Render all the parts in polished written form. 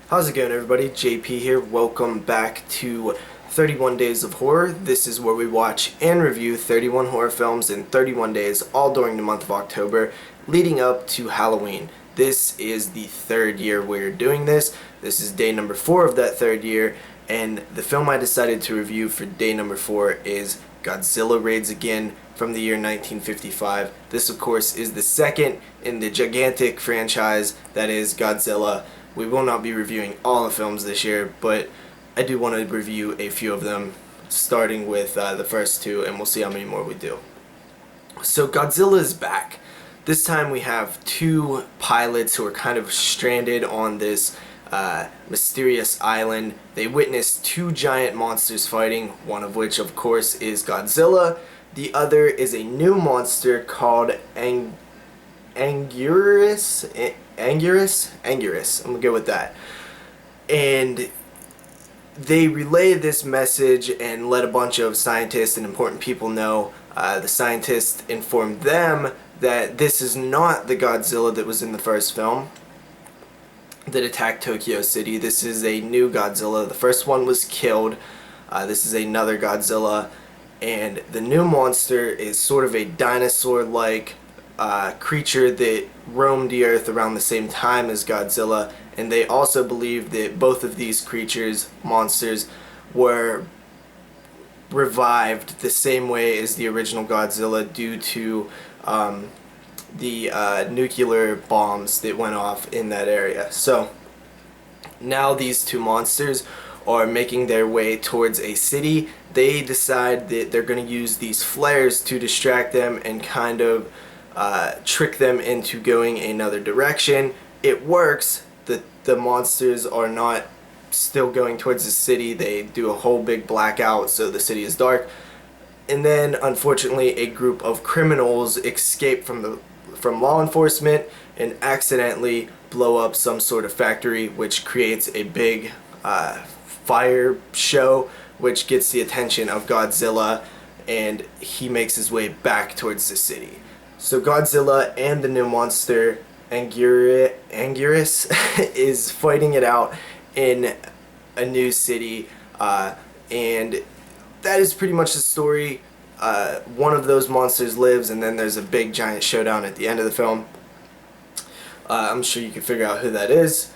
How's it going, everybody? JP here. Welcome back to 31 Days of Horror. This is where we watch and review 31 horror films in 31 days, all during the month of October, leading up to Halloween. This is the third year we're doing this. This is day number 4 of that third year, and the film I decided to review for day number 4 is Godzilla Raids Again from the year 1955. This, of course, is the second in the gigantic franchise that is Godzilla. We will not be reviewing all the films this year, but I do want to review a few of them, starting with the first two, and we'll see how many more we do. So Godzilla is back. This time we have two pilots who are kind of stranded on this mysterious island. They witness two giant monsters fighting, one of which, of course, is Godzilla. The other is a new monster called Anguirus. I'm gonna go with that. And they relay this message and let a bunch of scientists and important people know. The scientists informed them that this is not the Godzilla that was in the first film that attacked Tokyo City. This is a new Godzilla. The first one was killed. This is another Godzilla, and the new monster is sort of a dinosaur-like creature that roamed the earth around the same time as Godzilla, and they also believe that both of these monsters, were revived the same way as the original Godzilla due to the nuclear bombs that went off in that area. So now these two monsters are making their way towards a city. They decide that they're going to use these flares to distract them and kind of trick them into going another direction. It works. The monsters are not still going towards the city. They do a whole big blackout, so the city is dark. And then, unfortunately, a group of criminals escape from law enforcement and accidentally blow up some sort of factory, which creates a big fire show, which gets the attention of Godzilla, and he makes his way back towards the city. So Godzilla and the new monster Anguirus is fighting it out in a new city, and that is pretty much the story. One of those monsters lives, and then there's a big giant showdown at the end of the film. I'm sure you can figure out who that is.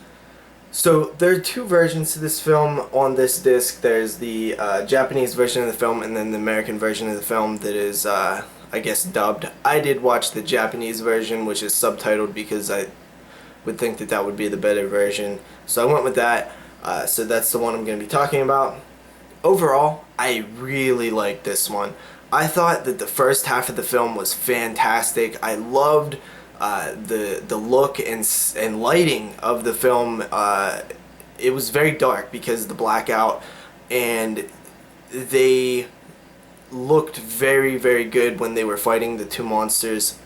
So there are two versions to this film on this disc. There's the Japanese version of the film and then the American version of the film that is I guess dubbed. I did watch the Japanese version, which is subtitled because I would think that that would be the better version. So I went with that. So that's the one I'm going to be talking about. Overall, I really liked this one. I thought that the first half of the film was fantastic. I loved the look and lighting of the film. It was very dark because of the blackout, and they looked very, very good when they were fighting the two monsters,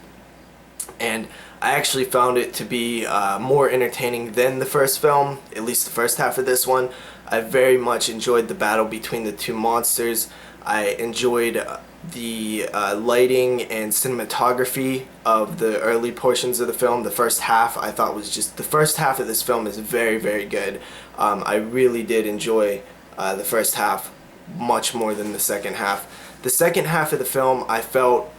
and I actually found it to be more entertaining than the first film, at least the first half of this one. I very much enjoyed the battle between the two monsters. I enjoyed the lighting and cinematography of the early portions of the film. The first half I thought was just, the first half of this film is very, very good. I really did enjoy the first half much more than the second half. The second half of the film I felt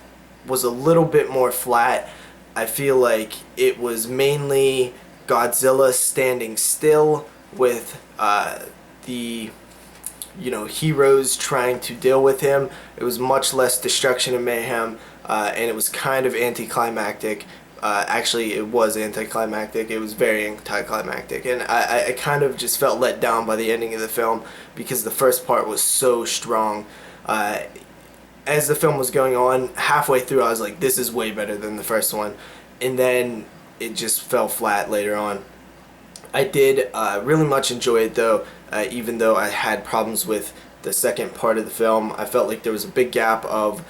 was a little bit more flat. I feel like it was mainly Godzilla standing still with the heroes trying to deal with him. It was much less destruction and mayhem, and it was kind of anticlimactic. Actually, it was anticlimactic. It was very anticlimactic, and I kind of just felt let down by the ending of the film because the first part was so strong. As the film was going on, halfway through I was like, this is way better than the first one, and then it just fell flat later on. I did really much enjoy it though, even though I had problems with the second part of the film. I felt like there was a big gap of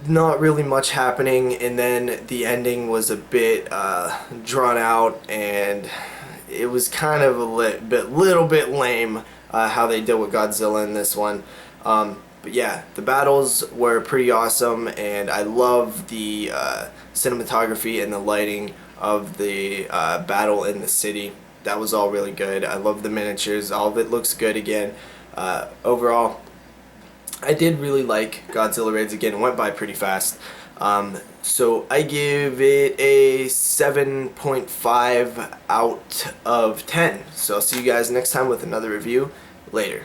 not really much happening, and then the ending was a bit drawn out, and it was kind of a little bit lame how they dealt with Godzilla in this one. But yeah, the battles were pretty awesome, and I love the cinematography and the lighting of the battle in the city. that was all really good. I love the miniatures. All of it looks good again. Overall, I did really like Godzilla Raids again. It went by pretty fast. So I give it a 7.5 out of 10. So I'll see you guys next time with another review. Later.